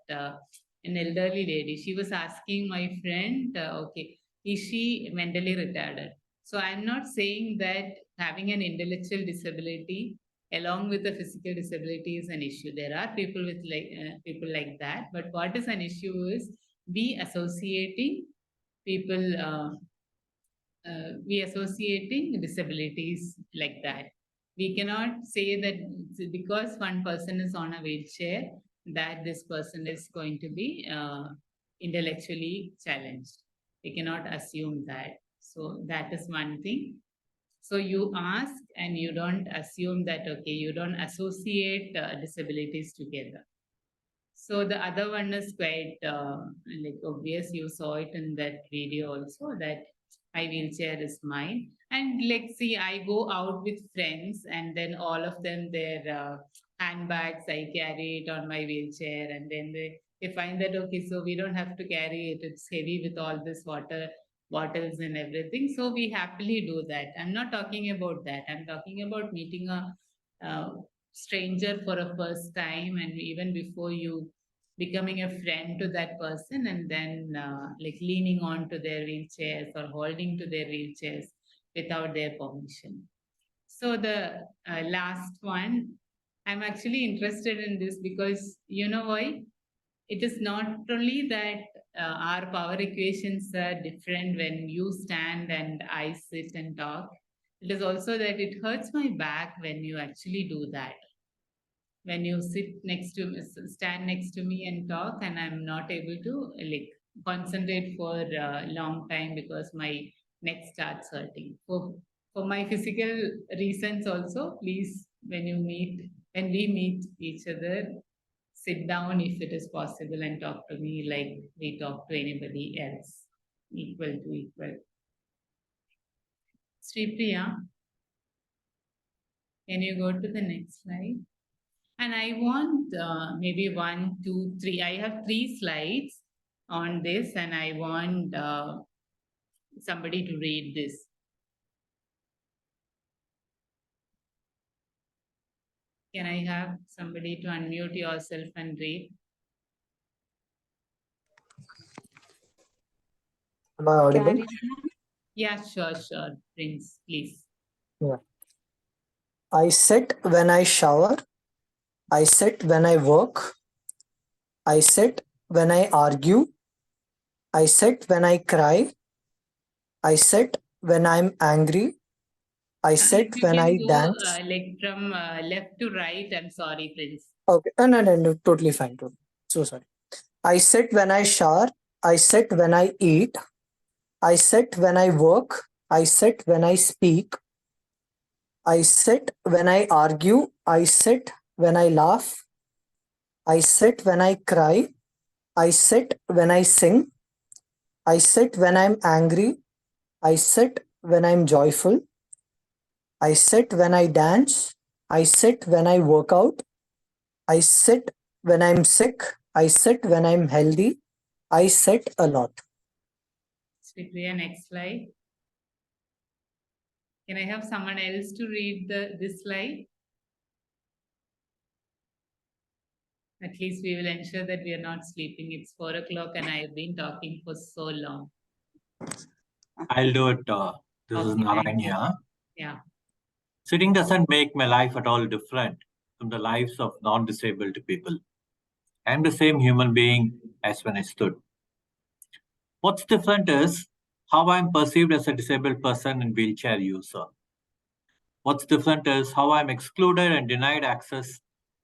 an elderly lady, she was asking my friend, okay, is she mentally retarded? So I'm not saying that having an intellectual disability along with the physical disability is an issue. There are people with people like that, but what is an issue is we associating people we associating disabilities like that. We cannot say that because one person is on a wheelchair that this person is going to be intellectually challenged. We cannot assume that. So that is one thing. So you ask and you don't assume that, okay, you don't associate disabilities together. So the other one is quite like obvious. You saw it in that video also, that my wheelchair is mine. And like, see, I go out with friends, and then all of them their handbags, I carry it on my wheelchair, and then they find that okay, so we don't have to carry it. It's heavy with all this water bottles and everything. So we happily do that. I'm not talking about that. I'm talking about meeting a uh, stranger for a first time, and even before you becoming a friend to that person, and then like leaning on to their wheelchairs or holding to their wheelchairs without their permission. So the last one, I'm actually interested in this because you know why? It is not only that our power equations are different when you stand and I sit and talk. It is also that it hurts my back when you actually do that. When you sit next to me, stand next to me and talk, and I'm not able to like concentrate for a long time because my neck starts hurting. For my physical reasons also, please, when we meet each other, sit down if it is possible and talk to me like we talk to anybody else, equal to equal. Sri Priya, can you go to the next slide? And I want maybe 1, 2, 3. I have 3 slides on this, and I want somebody to read this. Can I have somebody to unmute yourself and read? Am I audible? Yeah, sure. Prince, please. Yeah. I sit when I shower. I sit when I work. I sit when I argue. I sit when I cry. I sit when I'm angry. I sit If you when can I go dance. like from left to right, I'm sorry, Prince. Okay, no, totally fine. So sorry. I sit when I shower. I sit when I eat. I sit when I work. I sit when I speak. I sit when I argue. I sit when I laugh. I sit when I cry. I sit when I sing. I sit when I'm angry. I sit when I'm joyful. I sit when I dance. I sit when I work out. I sit when I'm sick. I sit when I'm healthy. I sit a lot. Sri Priya, next slide. Can I have someone else to read this slide? At least we will ensure that we are not sleeping. It's 4 o'clock and I have been talking for so long. I'll do it. This is Okay, thank you. Narayana. Yeah. Sitting doesn't make my life at all different from the lives of non-disabled people. I'm the same human being as when I stood. What's different is how I'm perceived as a disabled person and wheelchair user. What's different is how I'm excluded and denied access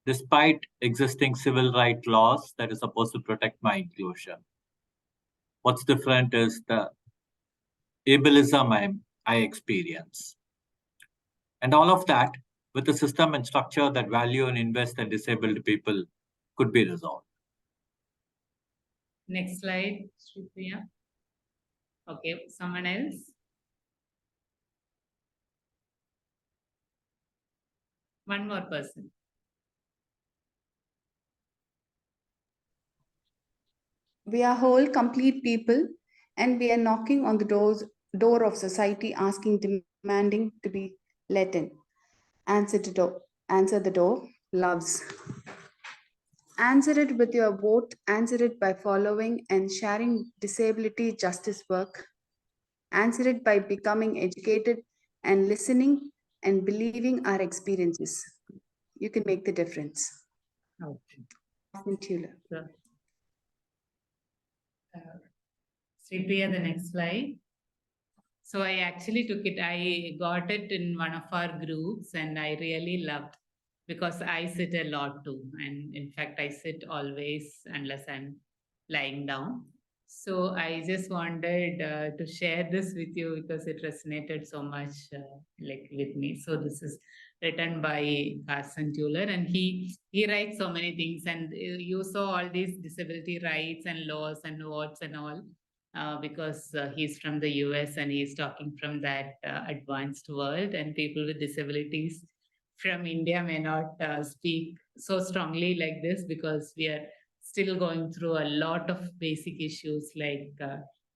despite existing civil rights laws that is supposed to protect my inclusion. What's different is the ableism I experience. And all of that with a system and structure that value and invest in disabled people could be resolved. Next slide, Shripriya. Okay, someone else? One more person. We are whole, complete people, and we are knocking on the door of society, asking, demanding to be let in. Answer the door, loves. Answer it with your vote, answer it by following and sharing disability justice work. Answer it by becoming educated and listening and believing our experiences. You can make the difference. Okay. Tuller. Sure. Shripriya, the next slide. So I actually took it, I got it in one of our groups and I really loved because I sit a lot too. And in fact, I sit always unless I'm lying down. So I just wanted to share this with you because it resonated so much like with me. So this is written by Carson Tuller and he writes so many things and you saw all these disability rights and laws and votes and all. Because he's from the US and he's talking from that advanced world, and people with disabilities from India may not speak so strongly like this because we are still going through a lot of basic issues like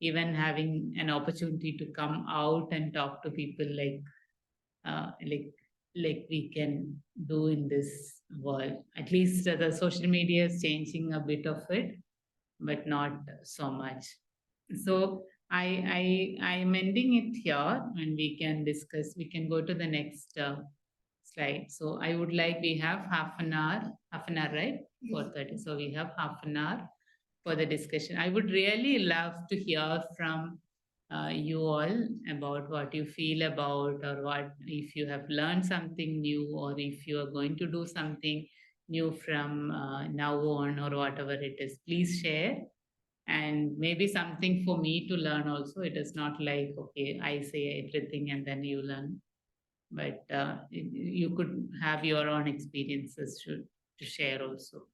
even having an opportunity to come out and talk to people like we can do in this world. At least the social media is changing a bit of it, but not so much. So I'm ending it here and we can discuss, we can go to the next slide. So I would like, we have half an hour, right? 4:30. So we have half an hour for the discussion. I would really love to hear from you all about what you feel about or what, if you have learned something new or if you are going to do something new from now on or whatever it is, please share. And maybe something for me to learn also. It is not like, okay, I say everything and then you learn, but you could have your own experiences to share also.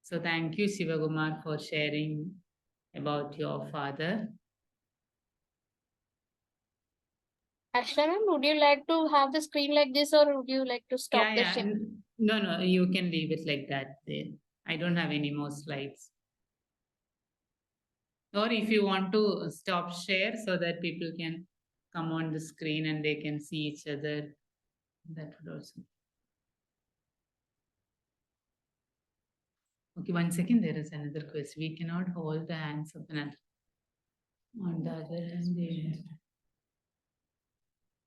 So thank you, Shivagumar, for sharing about your father. Ashla ma'am, would you like to have the screen like this or would you like to stop the Yeah. share? No, you can leave it like that there. I don't have any more slides. Or if you want to stop share so that people can come on the screen and they can see each other, that would also. Okay, 1 second, there is another question. We cannot hold the hands of another. On the other hand, they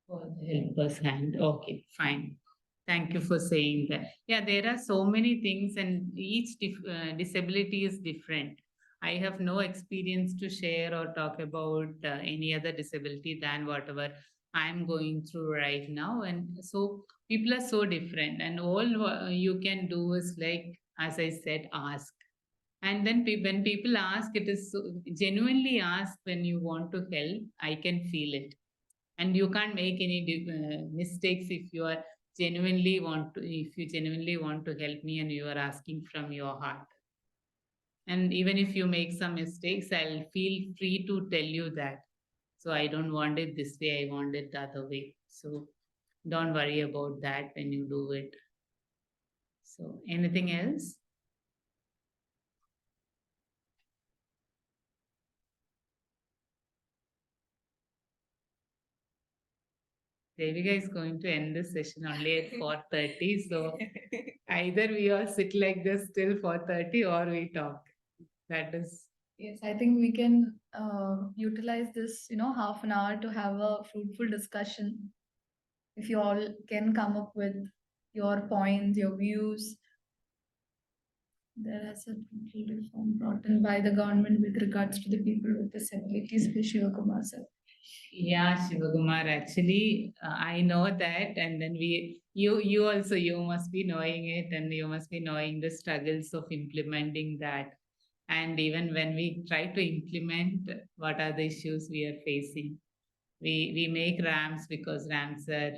for the helper's hand. Okay, fine. Thank you for saying that. Yeah, there are so many things and each disability is different. I have no experience to share or talk about any other disability than whatever I'm going through right now. And so people are so different and all you can do is like, as I said, ask. And then when people ask, it is so, genuinely ask when you want to help, I can feel it. And you can't make any mistakes if you are genuinely want to, if you genuinely want to help me and you are asking from your heart. And even if you make some mistakes, I'll feel free to tell you that. So I don't want it this way, I want it the other way. So don't worry about that when you do it. So anything else? Devika is going to end this session only at 4:30. So either we all sit like this till 4:30 or we talk. That is. Yes, I think we can utilize this, half an hour to have a fruitful discussion. If you all can come up with your points, your views. There is a total reform brought in by the government with regards to the people with disabilities, Shivakumar sir. Yeah, Shivakumar, actually, I know that, and then you also, you must be knowing it, and you must be knowing the struggles of implementing that. And even when we try to implement, what are the issues we are facing? We make ramps because ramps are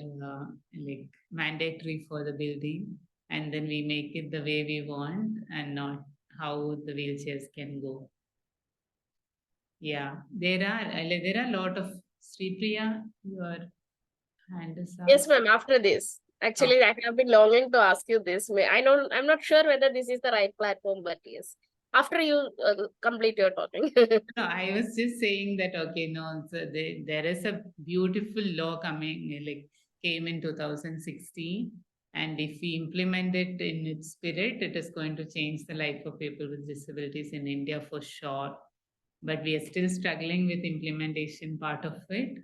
like mandatory for the building, and then we make it the way we want and not how the wheelchairs can go. Yeah, there are a lot of Sri Priya, your hand is up. Yes, ma'am. After this, actually, I have been longing to ask you this. I'm not sure whether this is the right platform, but yes. After you complete your talking. No, I was just saying that, okay, no, so there is a beautiful law coming, like came in 2016. And if we implement it in its spirit, it is going to change the life of people with disabilities in India for sure. But we are still struggling with implementation part of it.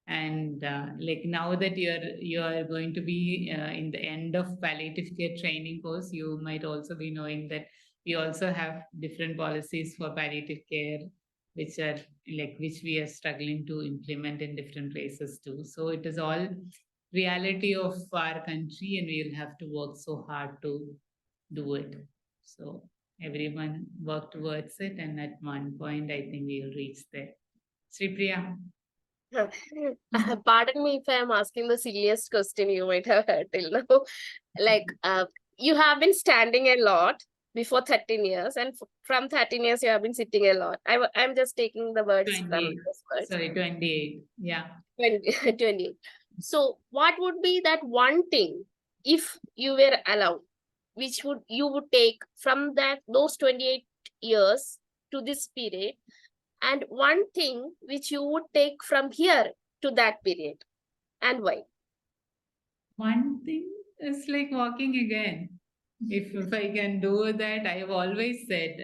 And like now that you're going to be in the end of palliative care training course, you might also be knowing that we also have different policies for palliative care, which are like which we are struggling to implement in different places too. So it is all reality of our country, and we will have to work so hard to do it. So everyone work towards it, and at one point, I think we will reach there. Sri Priya. Pardon me if I am asking the silliest question you might have heard till now. Like, you have been standing a lot before 13 years, and from 13 years, you have been sitting a lot. I'm just taking the words from 28. this words. Sorry, 28. Yeah. 20. So, what would be that one thing, if you were allowed, which would you would take from those 28 years to this period, and one thing which you would take from here to that period, and why? One thing is like walking again. If I can do that, I've always said,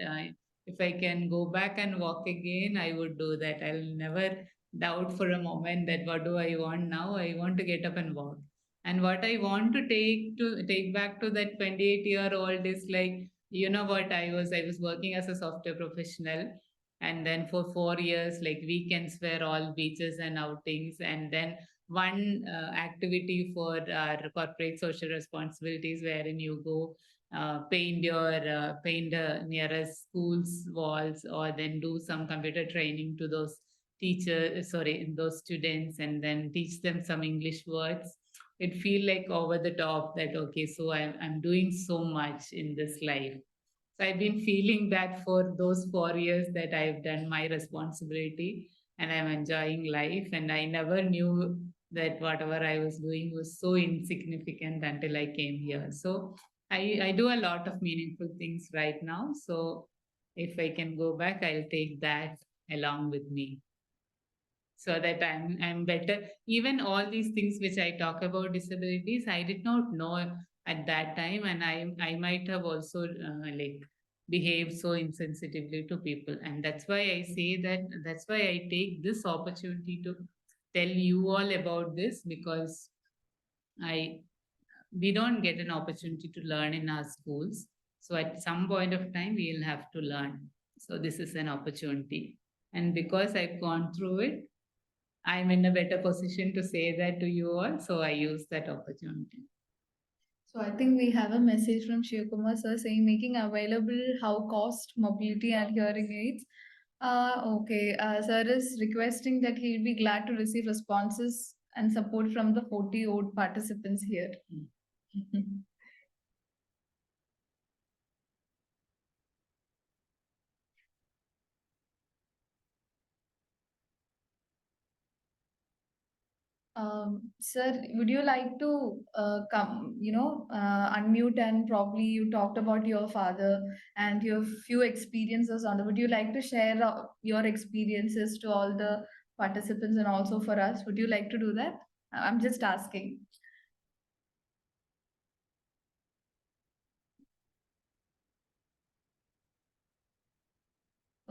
if I can go back and walk again, I would do that. I'll never doubt for a moment that what do I want now? I want to get up and walk. And what I want to take back to that 28-year-old is like, you know what, I was working as a software professional, and then for 4 years, like weekends were all beaches and outings, and then one activity for our corporate social responsibilities wherein you go paint the nearest school's walls, or then do some computer training to those those students, and then teach them some English words. It feel like over the top that, okay, so I'm doing so much in this life. So I've been feeling that for those 4 years that I've done my responsibility, and I'm enjoying life. And I never knew that whatever I was doing was so insignificant until I came here. So I do a lot of meaningful things right now. So if I can go back, I'll take that along with me, so that I'm better. Even all these things which I talk about disabilities, I did not know at that time, and I might have also like behaved so insensitively to people. And that's why I say that, that's why I take this opportunity to tell you all about this, because I we don't get an opportunity to learn in our schools. So at some point of time, we'll have to learn. So this is an opportunity. And because I've gone through it, I'm in a better position to say that to you all. So I use that opportunity. So I think we have a message from Shivakumar sir saying making available how cost, mobility and hearing aids. Okay, sir is requesting that he will be glad to receive responses and support from the 40 odd participants here. Sir, would you like to unmute, and probably you talked about your father and your few experiences on it. Would you like to share your experiences to all the participants and also for us? Would you like to do that? I'm just asking.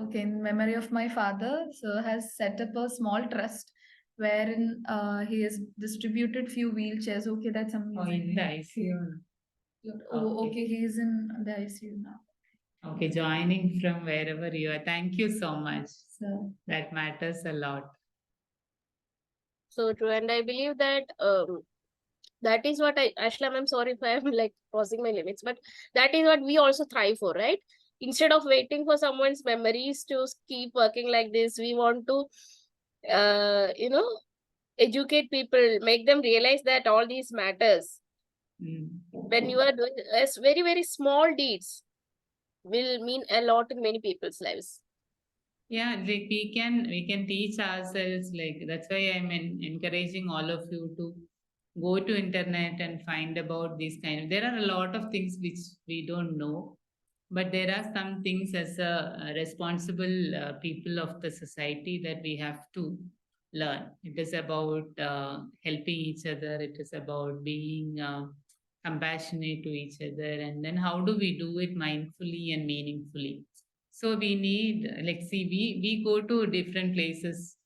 Okay, in memory of my father, so has set up a small trust wherein he has distributed few wheelchairs. Okay, that's Oh, amazing. in the ICU. Oh, Okay. okay, he is in the ICU now. Okay, joining from wherever you are. Thank you so much. So, That matters a lot. So true. And I believe that that is what Ashla, I'm sorry if I am like crossing my limits, but that is what we also thrive for, right? Instead of waiting for someone's memories to keep working like this, we want to, educate people, make them realize that all these matters. When you are doing as very, very small deeds will mean a lot in many people's lives. Yeah, like we can teach ourselves, like that's why I'm encouraging all of you to go to internet and find about these kind of, there are a lot of things which we don't know, but there are some things as a responsible people of the society that we have to learn. It is about helping each other, it is about being compassionate to each other, and then how do we do it mindfully and meaningfully. So we need, like, see, we go to different places,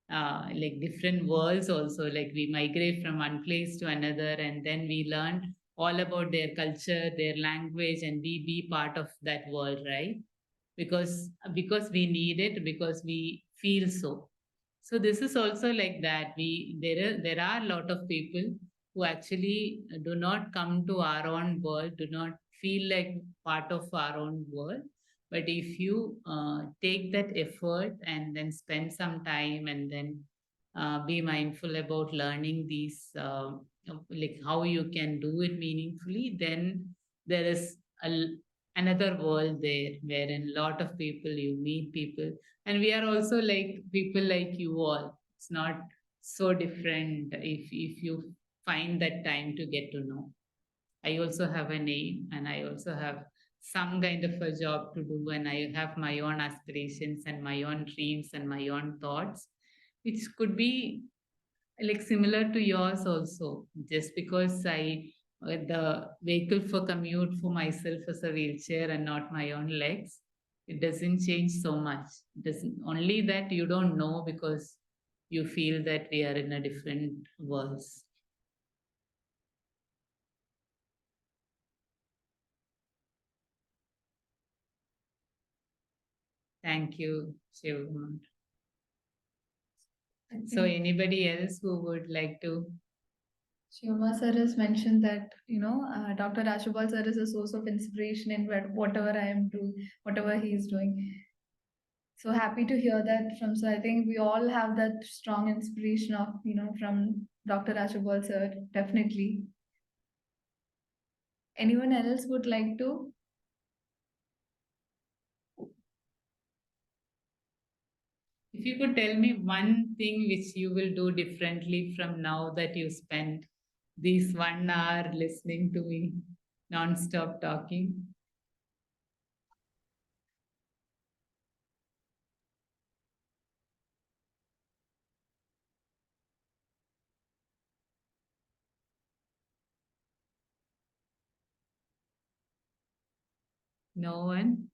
like different worlds also, like we migrate from one place to another, and then we learn all about their culture, their language, and we be part of that world, right? Because we need it, because we feel so. So this is also like that. There are a lot of people who actually do not come to our own world, do not feel like part of our own world. But if you take that effort and then spend some time, and then be mindful about learning these, like how you can do it meaningfully, then there is another world there, wherein a lot of people, you meet people, and we are also like people like you all. It's not so different if you find that time to get to know. I also have a name, and I also have some kind of a job to do, and I have my own aspirations and my own dreams and my own thoughts, which could be like similar to yours also. Just because the vehicle for commute for myself is a wheelchair and not my own legs, it doesn't change so much. It doesn't, only that you don't know because you feel that we are in a different worlds. Thank you, Shivam. So anybody else who would like to? Shivama sir has mentioned that, Dr. Rashubal sir is a source of inspiration in whatever I am doing, whatever he is doing. So happy to hear that from sir. I think we all have that strong inspiration of, from Dr. Rashubal sir, definitely. Anyone else would like to? If you could tell me one thing which you will do differently from now that you spent these 1 hour listening to me non-stop talking. No one?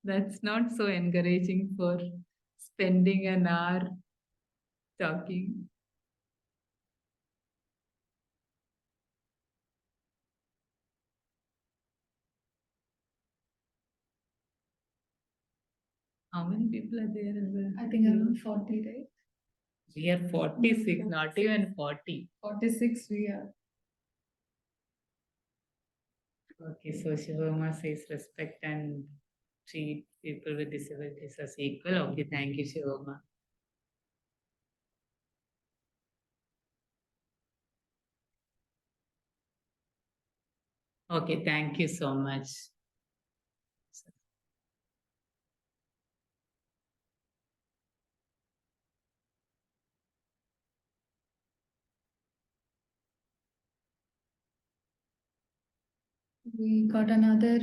That's not so encouraging for spending an hour talking. How many people are there in the? I think around 40, right? We are 46, not even 40. 46 we are. Okay, so Shivama says respect and treat people with disabilities as equal. Okay, thank you, Shivama. Okay, thank you so much. We got another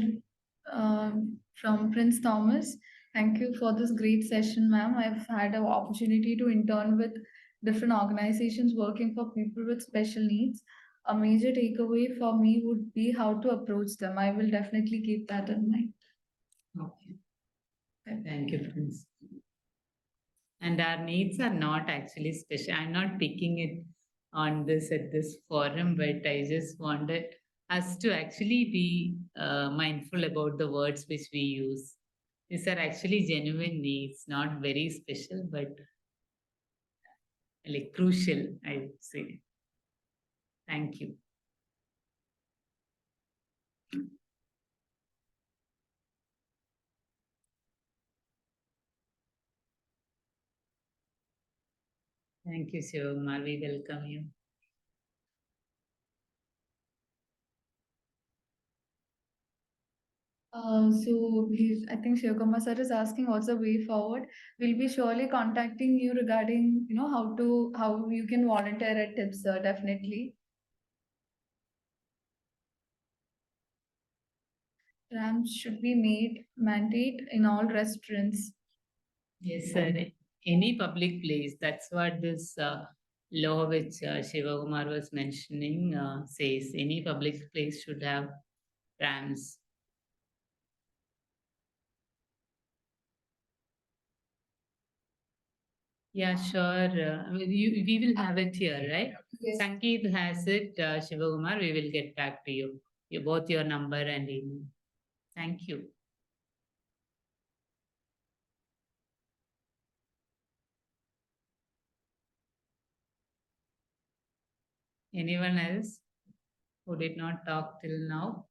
from Prince Thomas. Thank you for this great session, ma'am. I've had an opportunity to intern with different organizations working for people with special needs, a major takeaway for me would be how to approach them. I will definitely keep that in mind. Okay. Thank you, Prince. And our needs are not actually special. I'm not picking it on this at this forum, but I just wanted us to actually be mindful about the words which we use. These are actually genuine needs, not very special, but like crucial, I would say. Thank you. Thank you, Shivamar. We welcome you. I think Shivakumar sir is asking what's the way forward. We'll be surely contacting you regarding, how you can volunteer at TIPS, sir, definitely. Ramps should be made mandate in all restaurants. Yes, sir. Any public place. That's what this law which Shivakumar was mentioning says. Any public place should have ramps. Yeah, sure. We will have it here, right? Yes. Sankeet has it, Shivakumar. We will get back to you. Both your number and email. Thank you. Anyone else who did not talk till now?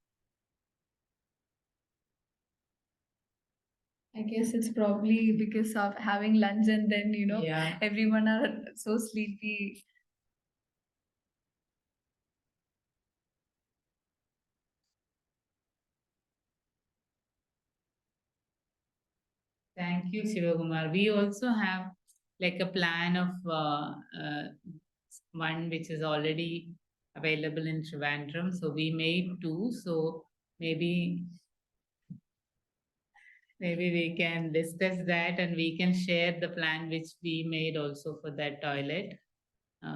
I guess it's probably because of having lunch and then, Yeah. everyone are so sleepy. Thank you, Shivakumar. We also have like a plan of one which is already available in Trivandrum. So we made two. So maybe we can discuss that and we can share the plan which we made also for that toilet,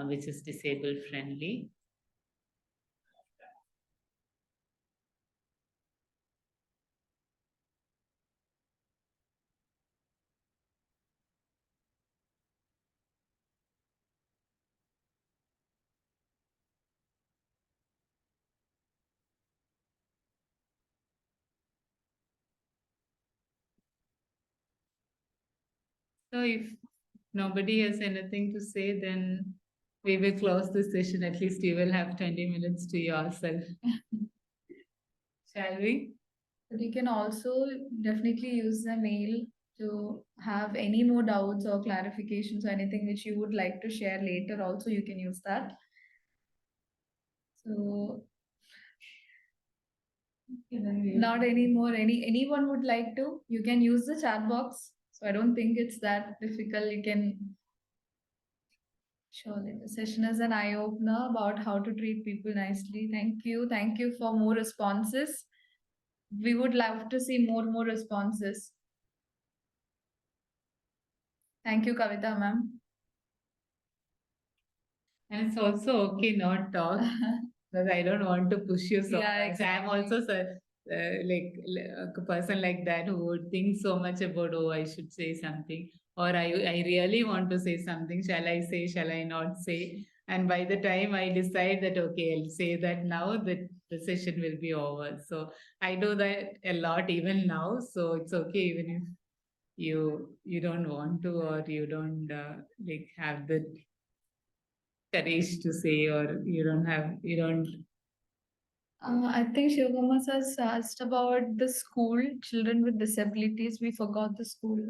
which is disabled friendly. So if nobody has anything to say, then we will close the session. At least you will have 20 minutes to yourself. Shall we? But you can also definitely use the mail to have any more doubts or clarifications or anything which you would like to share later. Also, you can use that. So, not anymore. Anyone would like to? You can use the chat box. So I don't think it's that difficult. You can. Surely, the session is an eye opener about how to treat people nicely. Thank you. Thank you for more responses. We would love to see more responses. Thank you, Kavita ma'am. And it's also okay not talk because I don't want to push you so Yeah, much. I'm also like a person like that who would think so much about, oh, I should say something, or I really want to say something. Shall I say? Shall I not say? And by the time I decide that okay, I'll say that now, that the session will be over. So I do that a lot even now. So it's okay even if you don't want to or you don't like have the courage to say, or you don't. I think Shivakumar has asked about the school, children with disabilities. We forgot the school.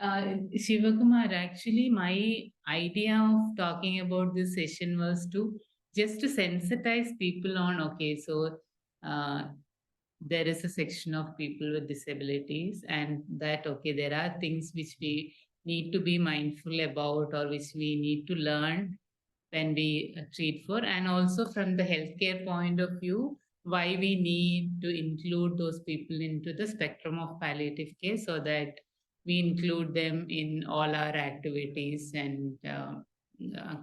Shivakumar, actually, my idea of talking about this session was to just to sensitize people on, okay, so there is a section of people with disabilities, and that, okay, there are things which we need to be mindful about or which we need to learn when we treat for, and also from the healthcare point of view, why we need to include those people into the spectrum of palliative care so that we include them in all our activities and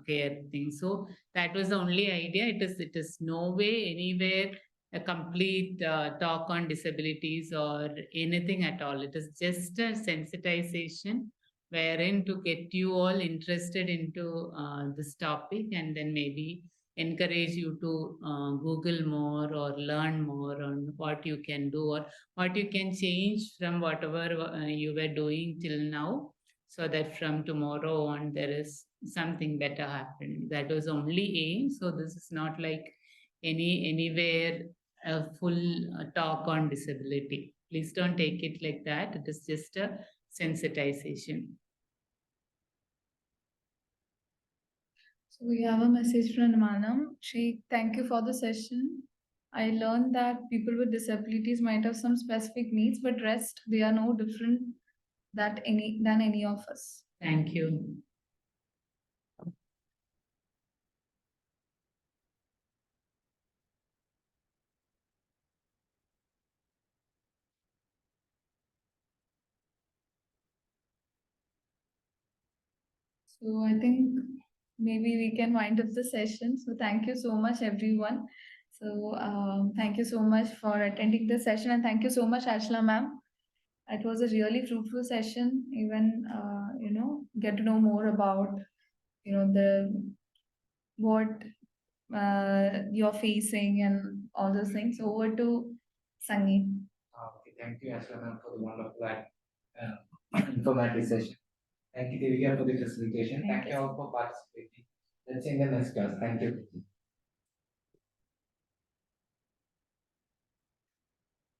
care thing. So that was the only idea. It is no way anywhere a complete talk on disabilities or anything at all. It is just a sensitization wherein to get you all interested into this topic, and then maybe encourage you to Google more or learn more on what you can do or what you can change from whatever you were doing till now, so that from tomorrow on there is something better happening. That was only aim. So this is not like anywhere a full talk on disability. Please don't take it like that. It is just a sensitization. So we have a message from Manam. She, thank you for the session. I learned that people with disabilities might have some specific needs, but rest they are no different than any of us. Thank you. So I think maybe we can wind up the session. So thank you so much, everyone. So thank you so much for attending the session, and thank you so much, Ashla ma'am. It was a really fruitful session. Even get to know more about the what you're facing and all those things. Over to Sangeet. Okay, thank you, Ashla ma'am, for the wonderful informative session. Thank you, Divya, for the facilitation. Thank Thank you. you all for participating. Let's see you in the next class. Thank you.